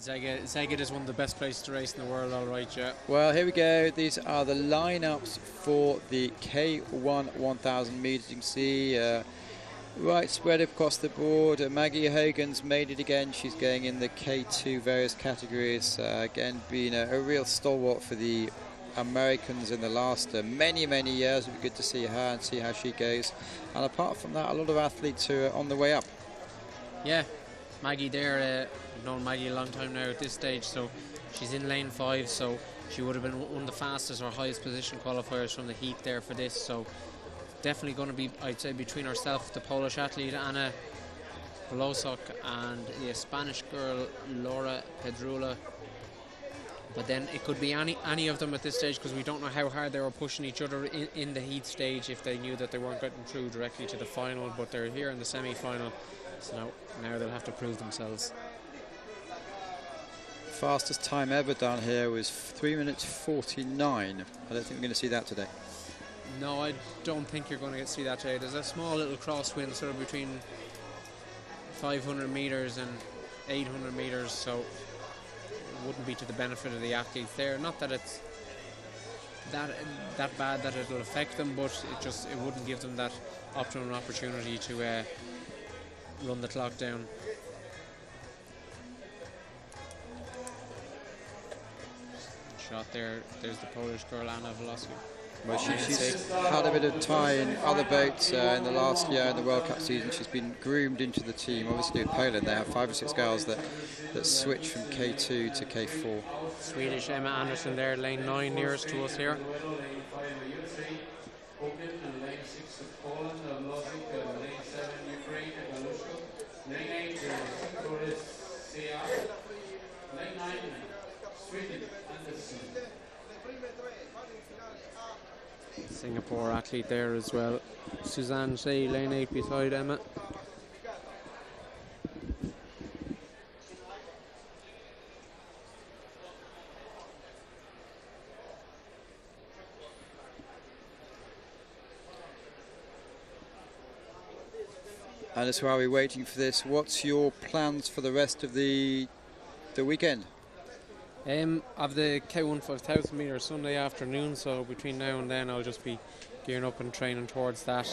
Szeged is one of the best places to race in the world, all right, yeah. Well, here we go. These are the lineups for the K1 meters. You can see right spread across the board. Maggie Hogan's made it again. She's going in the K2 various categories. Again, being a real stalwart for the Americans in the last many years. It'll be good to see her and see how she goes. And apart from that, a lot of athletes who are on the way up. Yeah, Maggie there, I've known Maggie a long time now at this stage, so she's in lane 5, so she would have been one of the fastest or highest position qualifiers from the heat there for this, so definitely going to be, I'd say, between herself, the Polish athlete Anna Volosok, and the Spanish girl Laura Pedrula. But then it could be any of them at this stage, because we don't know how hard they were pushing each other in the heat stage if they knew that they weren't getting through directly to the final, but they're here in the semi-final, so now they'll have to prove themselves. Fastest time ever down here was 3 minutes 49. I don't think we're going to see that today. No, I don't think you're going to see that today. There's a small little crosswind sort of between 500 meters and 800 meters, so it wouldn't be to the benefit of the athletes there. Not that it's that bad that it'll affect them, but it wouldn't give them that optimum opportunity to run the clock down. Shot there. There's the Polish girl Anna Volosky. Well, she's had a bit of tie in other boats in the last year in the World Cup season. She's been groomed into the team. Obviously, with Poland, they have 5 or 6 girls that switch from K2 to K4. Swedish Emma Andersson there, lane 9, nearest to us here. Singapore athlete there as well. Suzanne Shea, lane 8 beside Emma. And as while we're waiting for this, what's your plans for the rest of the weekend? Of the K1 5000 metre Sunday afternoon, so between now and then I'll just be gearing up and training towards that.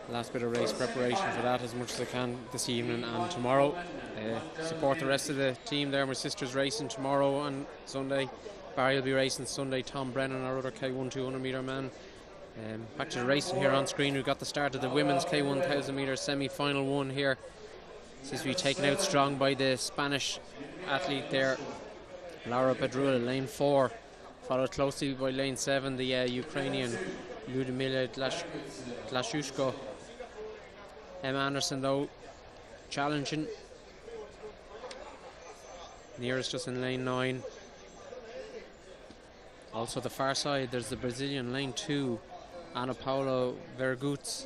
Last bit of race preparation for that as much as I can this evening and tomorrow. Support the rest of the team there. My sister's racing tomorrow and Sunday. Barry will be racing Sunday. Tom Brennan, our other K1 200 metre man. Back to the racing here on screen. We've got the start of the women's K1000 metre semi-final one here. Seems to be taken out strong by the Spanish athlete there, Laura Pedrula, lane 4, followed closely by lane 7, the Ukrainian Lyudmila Glashushko. Emma Anderson, though, challenging. Nearest just in lane 9. Also the far side, there's the Brazilian lane 2, Ana Paula Vergutz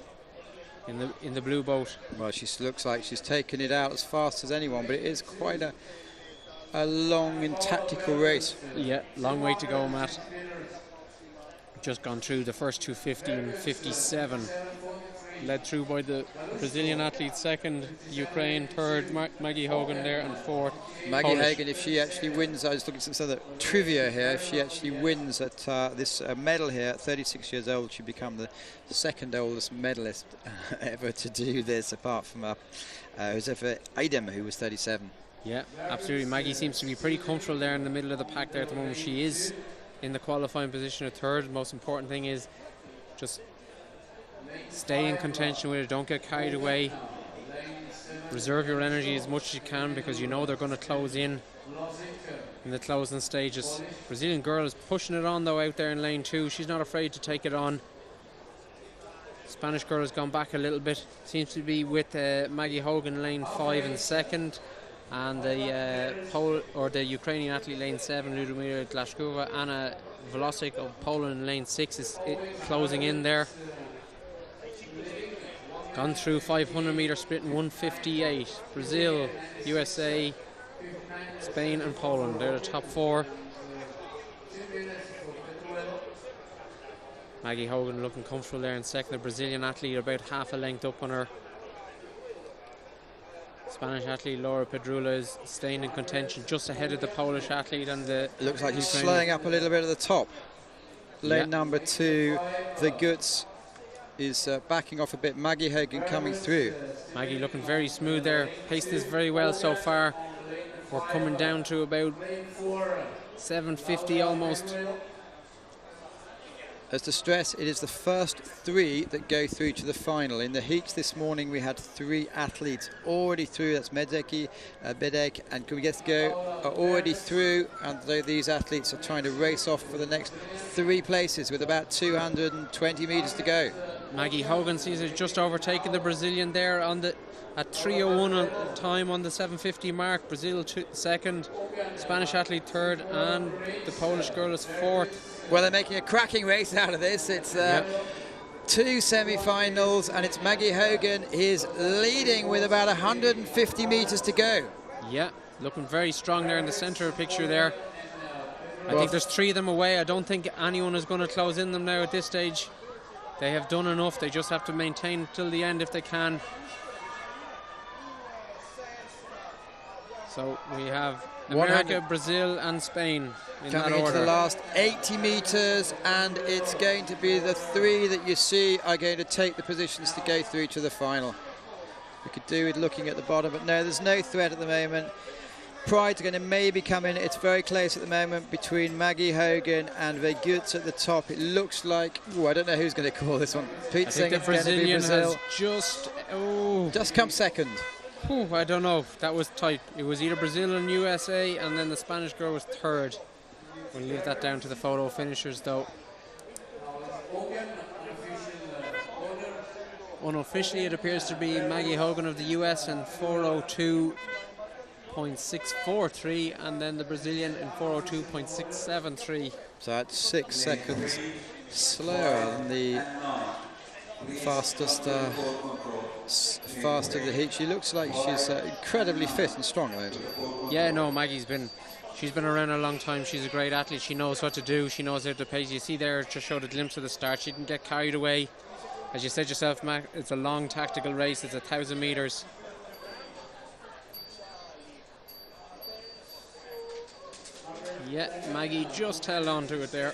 in the blue boat. Well, she looks like she's taken it out as fast as anyone, but it is quite a long and tactical race. Yeah, long way to go, Matt. Just gone through the first 250 and 57. Led through by the Brazilian athlete second, Ukraine third, Maggie Hogan there, and fourth, Maggie Polish. Hogan, if she actually wins, I was looking at some other trivia here, if she actually wins at this medal here at 36 years old, she'd become the second oldest medalist ever to do this, apart from Josefa Eidem, who was 37. Yeah, absolutely. Maggie seems to be pretty comfortable there in the middle of the pack there at the moment. She is in the qualifying position at third. The most important thing is just stay in contention with it. Don't get carried away. Reserve your energy as much as you can, because you know they're going to close in the closing stages. Brazilian girl is pushing it on though out there in lane 2. She's not afraid to take it on. Spanish girl has gone back a little bit. Seems to be with Maggie Hogan lane 5 in second. And the Ukrainian athlete lane 7, Lyudmila Glashushko. Anna Volosik of Poland lane 6 is closing in there. Gone through 500 metre sprint in 1:58. Brazil, USA, Spain and Poland, they're the top 4. Maggie Hogan looking comfortable there in second. The Brazilian athlete about half a length up on her. Spanish athlete Laura Pedrula is staying in contention just ahead of the Polish athlete and the It looks like he's Ukrainian. slowing up a little bit at the top. Lane number 2, the Guts, is backing off a bit. Maggie Hogan coming through. Maggie looking very smooth there. Paced this very well so far. We're coming down to about 750 almost. As to stress, it is the first 3 that go through to the final. In the heats this morning, we had 3 athletes already through. That's Medzeki, Bedek, and Kubigetsko are already through. And these athletes are trying to race off for the next 3 places with about 220 meters to go. Maggie Hogan sees it just overtaking the Brazilian there on the at 3:01 on time on the 750 mark. Brazil second, Spanish athlete third, and the Polish girl is fourth. Well, they're making a cracking race out of this. It's 2 semi-finals, and it's Maggie Hogan is leading with about 150 meters to go. Yeah, looking very strong there in the center of the picture there. I think there's 3 of them away. I don't think anyone is going to close in them now at this stage. They have done enough. They just have to maintain till the end if they can. So we have America, Brazil and Spain in that order. Coming into the last 80 meters, and it's going to be the 3 that you see are going to take the positions to go through to the final. We could do with looking at the bottom, but no, there's no threat at the moment. Pride's going to maybe come in. It's very close at the moment between Maggie Hogan and Veguts at the top. It looks like, I don't know who's going to call this one. Pete's saying it's going to be Brazil. Has just come second. I don't know. That was tight. It was either Brazil and USA, and then the Spanish girl was third. We'll leave that down to the photo finishers, though. Unofficially, it appears to be Maggie Hogan of the US in 4:02.643, and then the Brazilian in 4:02.673. So that's 6 seconds slower than the fastest of the heat. She looks like she's incredibly fit and strong, though. Yeah, no, she's been around a long time. She's a great athlete. She knows what to do. She knows how to pace. You see there, just showed a glimpse of the start. She didn't get carried away. As you said yourself, Mac, it's a long tactical race. It's 1,000 meters. Yeah, Maggie just held on to it there.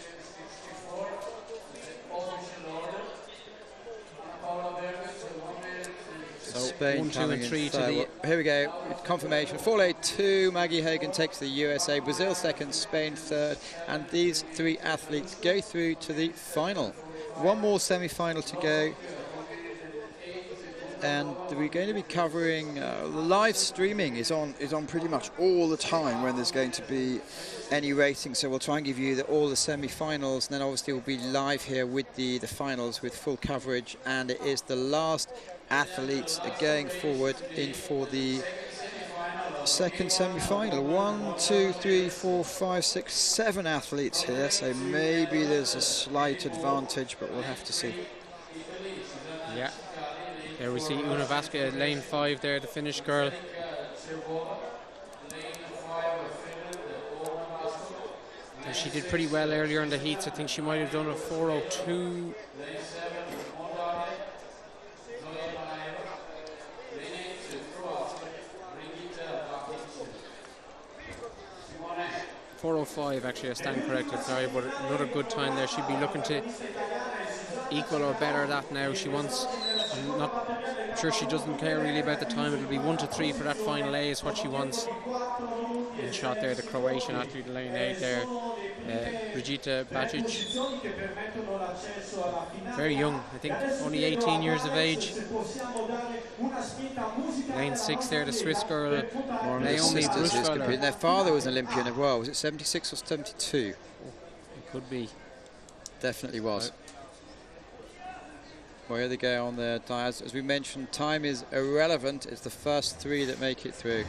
So Spain 1, 2 and 3 to the... Here we go, confirmation. 4:02, Maggie Hogan takes the USA, Brazil second, Spain third, and these 3 athletes go through to the final. One more semi-final to go, and we're going to be covering the live streaming is on pretty much all the time when there's going to be any racing, so we'll try and give you all the semi-finals, and then obviously we'll be live here with the finals with full coverage, and it is the last athletes are going forward in for the second semi-final. 1, 2, 3, 4, 5, 6, 7 athletes here, so maybe there's a slight advantage, but we'll have to see. Yeah, there we see Una Vasquez at lane 5 there, the Finnish girl. And she did pretty well earlier in the heats. I think she might have done a 4:02. 4:05 actually, I stand corrected, sorry, but another good time there. She'd be looking to equal or better that now. She wants, I'm not sure, she doesn't care really about the time. It'll be 1 to 3 for that final A is what she wants. In shot there, the Croatian athlete in lane 8 there, Brigita Bacic. Very young, I think only 18 years of age. Lane 6 there, the Swiss girl, Naomi Bruchweiler. Their father was an Olympian as well. Was it 76 or 72? It could be. Definitely was. Well, here they go on the tires. As we mentioned, time is irrelevant. It's the first 3 that make it through.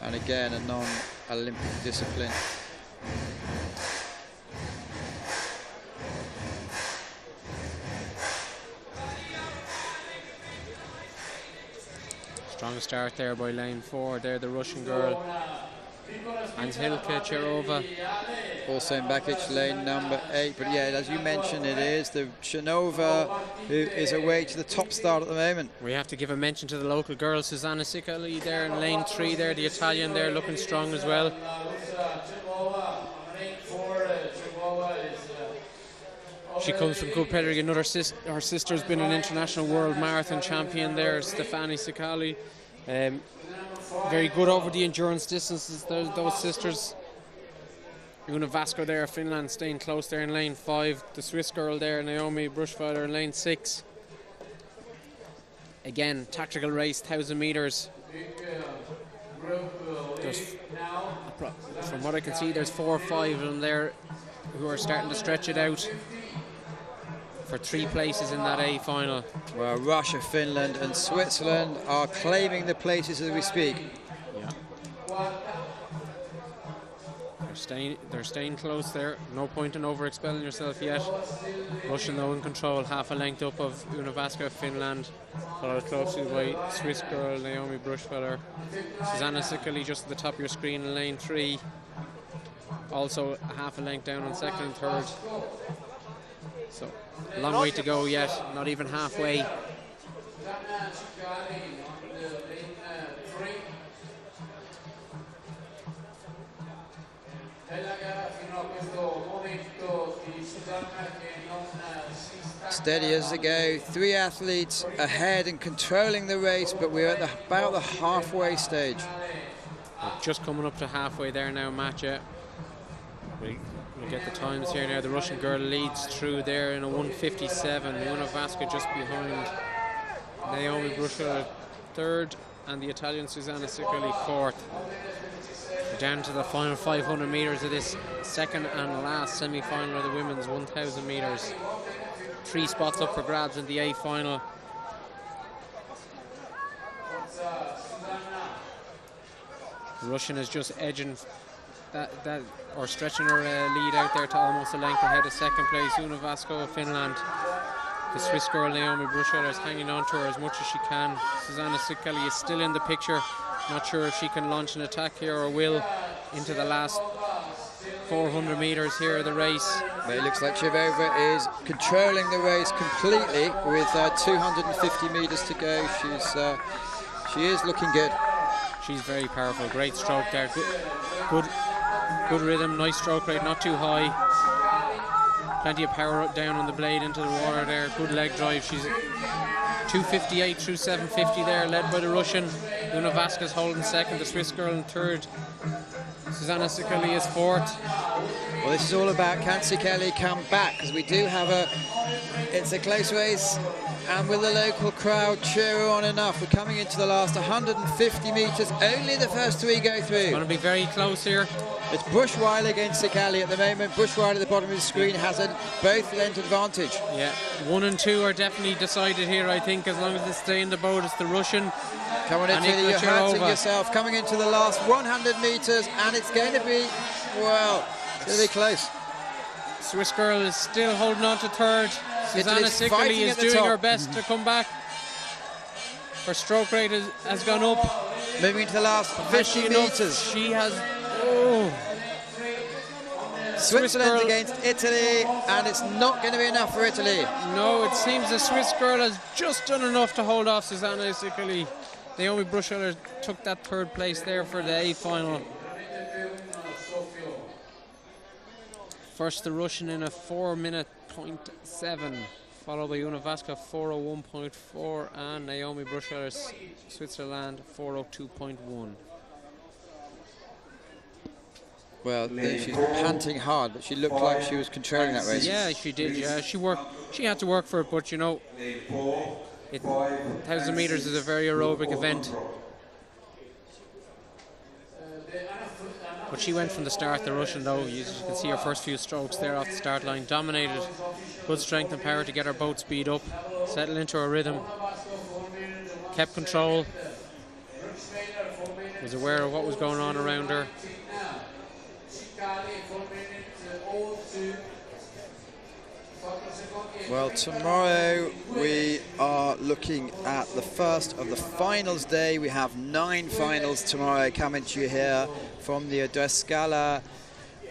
And again, a non-Olympic discipline. Strong start there by lane 4. There, the Russian girl. Angelika Cherova. Also in baggage lane number 8. But yeah, as you mentioned, it is the Shanova who is away to the top start at the moment. We have to give a mention to the local girl, Susanna Sicali there in lane 3 there, the Italian there looking strong as well. She comes from good pedigree. Her sister's been an international world marathon champion there, Stefani Sicali. Very good over the endurance distances, those sisters. Una Vasco there, Finland, staying close there in lane 5. The Swiss girl there, Naomi Bruchweiler, in lane 6. Again, tactical race, 1,000 metres. From what I can see, there's 4 or 5 of them there who are starting to stretch it out for 3 places in that A final. Well, Russia, Finland and Switzerland are claiming the places as we speak. Yeah. They're staying close there. No point in over-expelling yourself yet. Russian though in control, half a length up of Una Vasco, Finland, followed closely by Swiss girl Naomi Bruchweiler. Susanna Sicali just at the top of your screen in lane 3. Also half a length down on second and third. So a long way to go yet, not even halfway. Steady as they go. 3 athletes ahead and controlling the race, but we're at about the halfway stage. We're just coming up to halfway there now, Matt. Yeah. We'll get the times here now. The Russian girl leads through there in a 1:57. Una Vasco just behind. Naomi Bruchweiler third, and the Italian Susanna Sicali fourth. We're down to the final 500 metres of this second and last semi-final of the women's 1,000 metres. 3 spots up for grabs in the A final. The Russian is just edging or stretching her lead out there to almost a length ahead of second place. Una Vasco of Finland. The Swiss girl Naomi Bruchweiler is hanging on to her as much as she can. Susanna Sicali is still in the picture. Not sure if she can launch an attack here or will into the last 400 metres here of the race. But it looks like Cherova is controlling the race completely with 250 metres to go. She is looking good. She's very powerful. Great stroke there. Good rhythm. Nice stroke rate. Not too high. Plenty of power down on the blade into the water there. Good leg drive. She's 2:58 through 7:50 there, led by the Russian. Una Vasquez holding second. The Swiss girl in third. Susanna Sicali is fourth. Well, this is all about can Sicali come back, because we do have it's a close race, and with the local crowd cheer on enough. We're coming into the last 150 metres. Only the first 3 go through. It's going to be very close here. It's Bruchweiler against Sicali at the moment. Bruchweiler at the bottom of the screen has a both length advantage. Yeah, 1 and 2 are definitely decided here, I think, as long as they stay in the boat. It's the Russian. Coming into you're hurting yourself. Coming into the last 100 metres, and it's going to be, well, it's going to be close. Swiss girl is still holding on to third. Susanna Sicali is doing her best to come back. Her stroke rate has gone up. Moving to the last 50 metres. She has... Oh. Switzerland against Italy, and it's not going to be enough for Italy. No, it seems the Swiss girl has just done enough to hold off Susanna Sicali. Naomi Bruchweiler took that third place there for the A final. First the Russian in a 4:07, followed by Una Vasco 4:01.4, and Naomi Bruchweiler Switzerland 4:02.1. Well, she's panting hard, but she looked like she was controlling that race. Yeah, she did. Yeah, she had to work for it, but you know, 1,000 metres is a very aerobic event. But she went from the start, the Russian though. You can see her first few strokes there off the start line. Dominated. Good strength and power to get her boat speed up. Settle into her rhythm. Kept control. Was aware of what was going on around her. Well, tomorrow we are looking at the first of the finals day. We have 9 finals tomorrow coming to you here from the Scala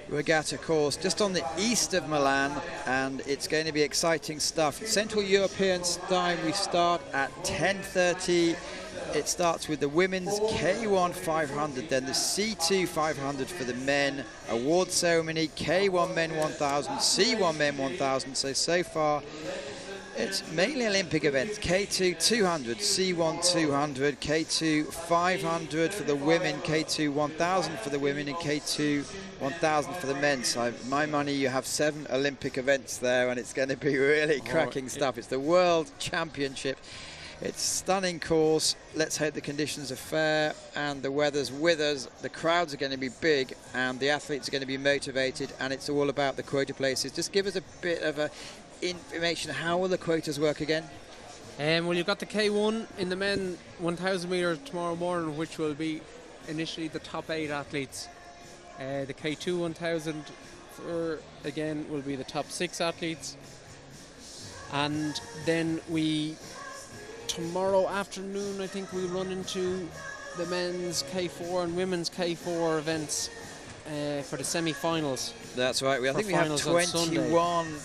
Regatta course just on the east of Milan, and it's going to be exciting stuff. Central European time, we start at 10:30. It starts with the women's K1 500, then the C2 500 for the men, award ceremony, K1 Men 1000, C1 Men 1000. So far it's mainly Olympic events, K2 200, C1 200, K2 500 for the women, K2 1000 for the women, and K2 1000 for the men. So my money, you have 7 Olympic events there, and it's going to be really cracking stuff. It's the World Championship. It's a stunning course. Let's hope the conditions are fair and the weather's with us. The crowds are going to be big and the athletes are going to be motivated, and it's all about the quota places. Just give us a bit of information. How will the quotas work again? Well, you've got the K1 in the men 1000 metre tomorrow morning, which will be initially the top 8 athletes. The K2 1000 again will be the top 6 athletes, and then tomorrow afternoon I think we'll run into the men's K4 and women's K4 events for the semi-finals. That's right. I think we have 21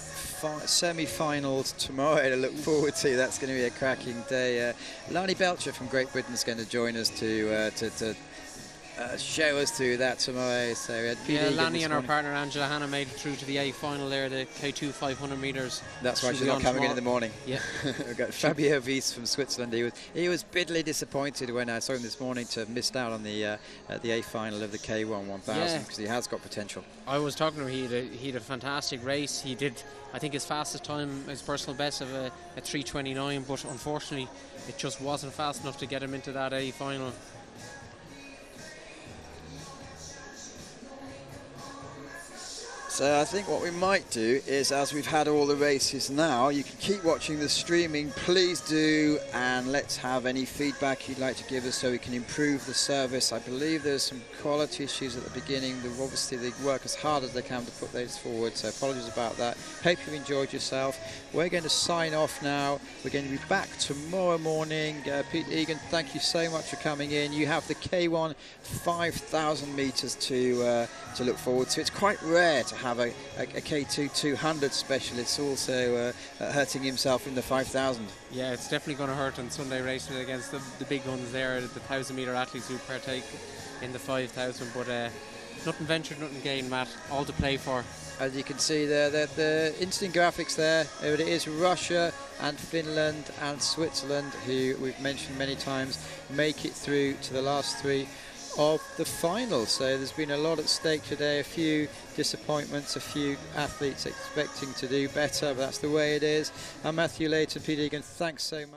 semi-finals tomorrow to look forward to. That's going to be a cracking day. Lani Belcher from Great Britain is going to join us to show us through that tomorrow. So Lani and our partner Angela Hanna made it through to the A final there, the K2 500 metres. That's why she's not coming in the morning. Yeah. We've got Fabio Wies from Switzerland. He was bitterly disappointed when I saw him this morning to have missed out on the A final of the K1 1000, because he has got potential. I was talking to him. He had a fantastic race. He did, I think, his fastest time, his personal best of a 3:29, but unfortunately it just wasn't fast enough to get him into that A final. So I think what we might do is, as we've had all the races now, you can keep watching the streaming, please do, and let's have any feedback you'd like to give us so we can improve the service. I believe there's some quality issues at the beginning. Obviously they work as hard as they can to put those forward, so apologies about that. Hope you've enjoyed yourself. We're going to sign off now. We're going to be back tomorrow morning. Pete Egan, thank you so much for coming in. You have the K1 5000 metres to look forward to. It's quite rare to have a K2 200 specialist also hurting himself in the 5000. Yeah, it's definitely going to hurt on Sunday racing against the big guns there, the 1000 metre athletes who partake in the 5000. But nothing ventured, nothing gained, Matt. All to play for. As you can see there, the instant graphics there, it is Russia and Finland and Switzerland, who we've mentioned many times, make it through to the last 3 of the final. So there's been a lot at stake today, a few disappointments, a few athletes expecting to do better, but that's the way it is. I'm Matthew Layton, Pete Egan, thanks so much.